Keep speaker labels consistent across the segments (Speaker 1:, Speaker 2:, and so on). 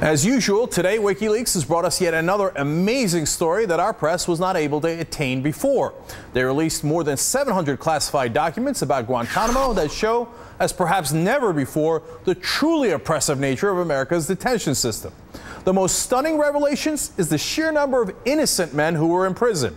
Speaker 1: As usual, today WikiLeaks has brought us yet another amazing story that our press was not able to attain before. They released more than 700 classified documents about Guantanamo that show, as perhaps never before, the truly oppressive nature of America's detention system. The most stunning revelations is the sheer number of innocent men who were in prison.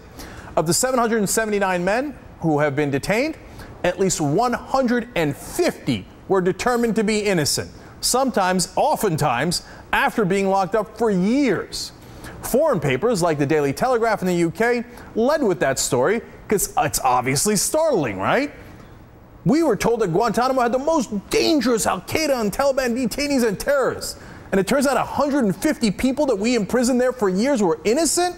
Speaker 1: Of the 779 men who have been detained, at least 150 were determined to be innocent. Oftentimes, after being locked up for years. Foreign papers like the Daily Telegraph in the UK led with that story because it's obviously startling, right? We were told that Guantanamo had the most dangerous Al-Qaeda and Taliban detainees and terrorists. And it turns out 150 people that we imprisoned there for years were innocent?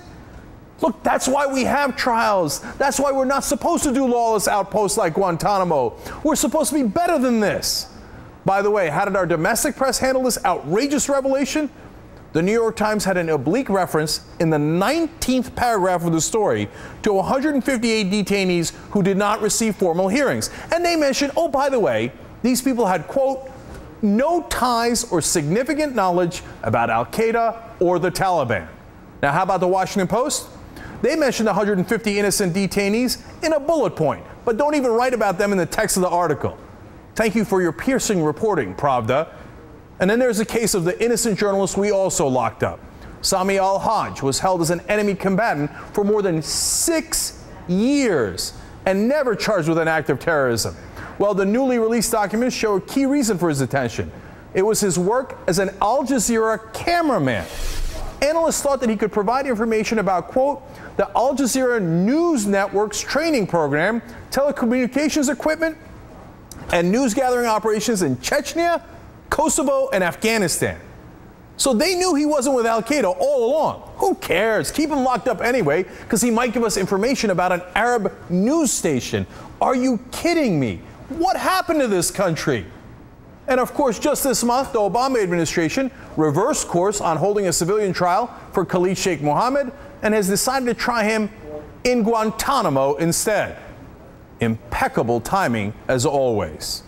Speaker 1: Look, that's why we have trials. That's why we're not supposed to do lawless outposts like Guantanamo. We're supposed to be better than this. By the way, how did our domestic press handle this outrageous revelation? The New York Times had an oblique reference in the 19th paragraph of the story to 158 detainees who did not receive formal hearings. And they mentioned, oh, by the way, these people had, quote, no ties or significant knowledge about Al-Qaeda or the Taliban. Now, how about the Washington Post? They mentioned 150 innocent detainees in a bullet point, but don't even write about them in the text of the article. Thank you for your piercing reporting, Pravda. And then there's the case of the innocent journalist we also locked up. Sami al-Hajj was held as an enemy combatant for more than 6 years and never charged with an act of terrorism. Well, the newly released documents show a key reason for his detention. It was his work as an Al Jazeera cameraman. Analysts thought that he could provide information about, quote, the Al Jazeera News Network's training program, telecommunications equipment, and news-gathering operations in Chechnya, Kosovo, and Afghanistan. So they knew he wasn't with Al-Qaeda all along. Who cares? Keep him locked up anyway, because he might give us information about an Arab news station. Are you kidding me? What happened to this country? And of course, just this month, the Obama administration reversed course on holding a civilian trial for Khalid Sheikh Mohammed and has decided to try him in Guantanamo instead. Impeccable timing, as always.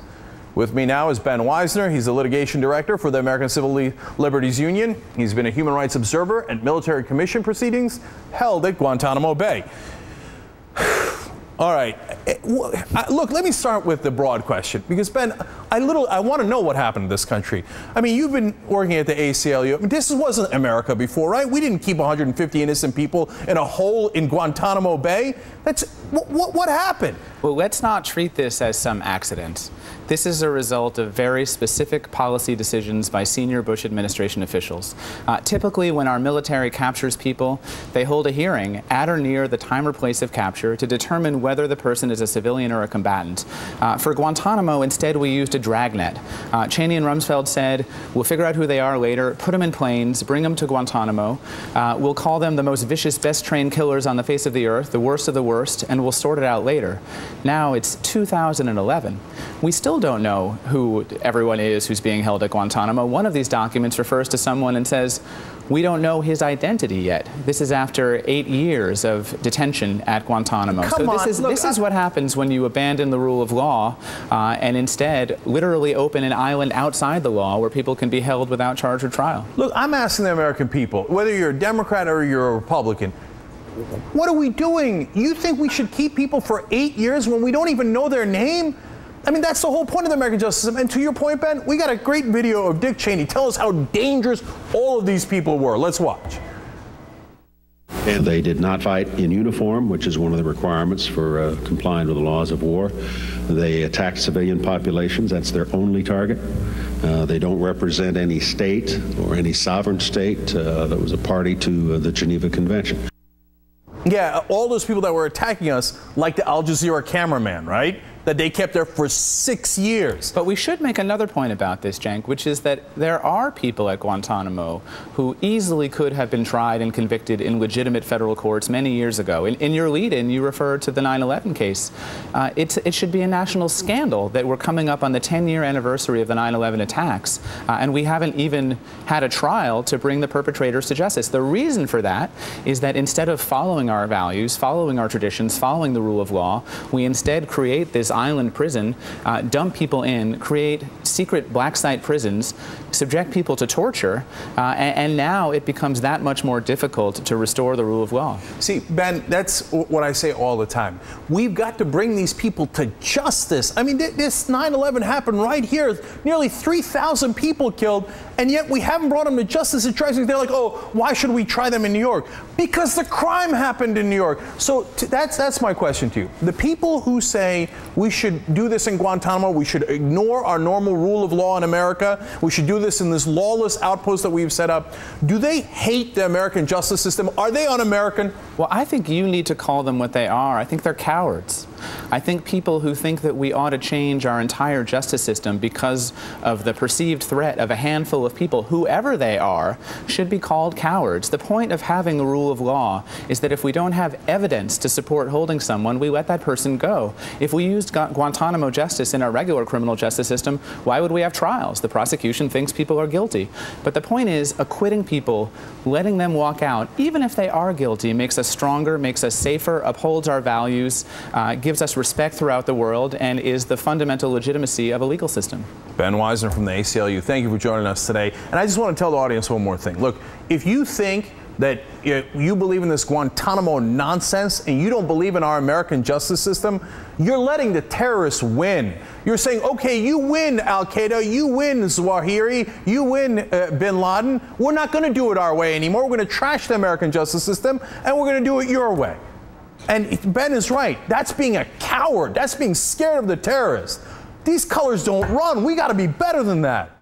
Speaker 1: With me now is Ben Wizner. He's the litigation director for the American Civil Liberties Union. He's been a human rights observer at military commission proceedings held at Guantanamo Bay. All right. Look, let me start with the broad question, because, Ben, I want to know what happened to this country. I mean, you've been working at the ACLU. I mean, this wasn't America before, right? We didn't keep 150 innocent people in a hole in Guantanamo Bay. What happened?
Speaker 2: Well, let's not treat this as some accident. This is a result of very specific policy decisions by senior Bush administration officials. Typically, when our military captures people, they hold a hearing at or near the time or place of capture to determine whether the person is a civilian or a combatant. For Guantanamo, instead, we used a dragnet. Cheney and Rumsfeld said, we'll figure out who they are later, put them in planes, bring them to Guantanamo. We'll call them the most vicious, best-trained killers on the face of the earth, the worst of the worst, and we'll sort it out later. Now it's 2011. We still don't know who everyone is who's being held at Guantanamo. One of these documents refers to someone and says, we don't know his identity yet. This is after 8 years of detention at Guantanamo. This is what happens when you abandon the rule of law and instead literally open an island outside the law where people can be held without charge or trial.
Speaker 1: Look, I'm asking the American people, whether you're a Democrat or you're a Republican, what are we doing? You think we should keep people for 8 years when we don't even know their name? I mean, that's the whole point of the American justice system. And to your point, Ben, we got a great video of Dick Cheney. Tell us how dangerous all of these people were. Let's watch.
Speaker 3: And they did not fight in uniform, which is one of the requirements for complying with the laws of war. They attacked civilian populations. That's their only target. They don't represent any state or any sovereign state that was a party to the Geneva Convention.
Speaker 1: Yeah, all those people that were attacking us, like the Al Jazeera cameraman, right? That they kept there for 6 years.
Speaker 2: But we should make another point about this, Cenk, which is that there are people at Guantanamo who easily could have been tried and convicted in legitimate federal courts many years ago. In your lead-in, you referred to the 9/11 case. It should be a national scandal that we're coming up on the 10-year anniversary of the 9/11 attacks, and we haven't even had a trial to bring the perpetrators to justice. The reason for that is that instead of following our values, following our traditions, following the rule of law, we instead create this island prison, dump people in, create secret black site prisons, subject people to torture, and now it becomes that much more difficult to restore the rule of law.
Speaker 1: See, Ben, that's what I say all the time. We've got to bring these people to justice. I mean, this 9/11 happened right here. Nearly 3,000 people killed, and yet we haven't brought them to justice. It drives me. They're like, oh, why should we try them in New York? Because the crime happened in New York. So that's my question to you. The people who say we should do this in Guantanamo, we should ignore our normal rule of law in America, we should do this in this lawless outpost that we've set up, do they hate the American justice system? Are they un-American?
Speaker 2: Well, I think you need to call them what they are. I think they're cowards. I think people who think that we ought to change our entire justice system because of the perceived threat of a handful of people, whoever they are, should be called cowards. The point of having a rule of law is that if we don't have evidence to support holding someone, we let that person go. If we used Guantanamo justice in our regular criminal justice system, why would we have trials? The prosecution thinks people are guilty. But the point is, acquitting people, letting them walk out, even if they are guilty, makes us stronger, makes us safer, upholds our values, gives us respect throughout the world, and is the fundamental legitimacy of a legal system.
Speaker 1: Ben Wizner from the ACLU, thank you for joining us today. And I just want to tell the audience one more thing. Look, if you think that you believe in this Guantanamo nonsense and you don't believe in our American justice system, you're letting the terrorists win. You're saying, okay, you win Al-Qaeda, you win Zawahiri, you win bin Laden. We're not going to do it our way anymore. We're going to trash the American justice system and we're going to do it your way. And Ben is right. That's being a coward. That's being scared of the terrorists. These colors don't run. We got to be better than that.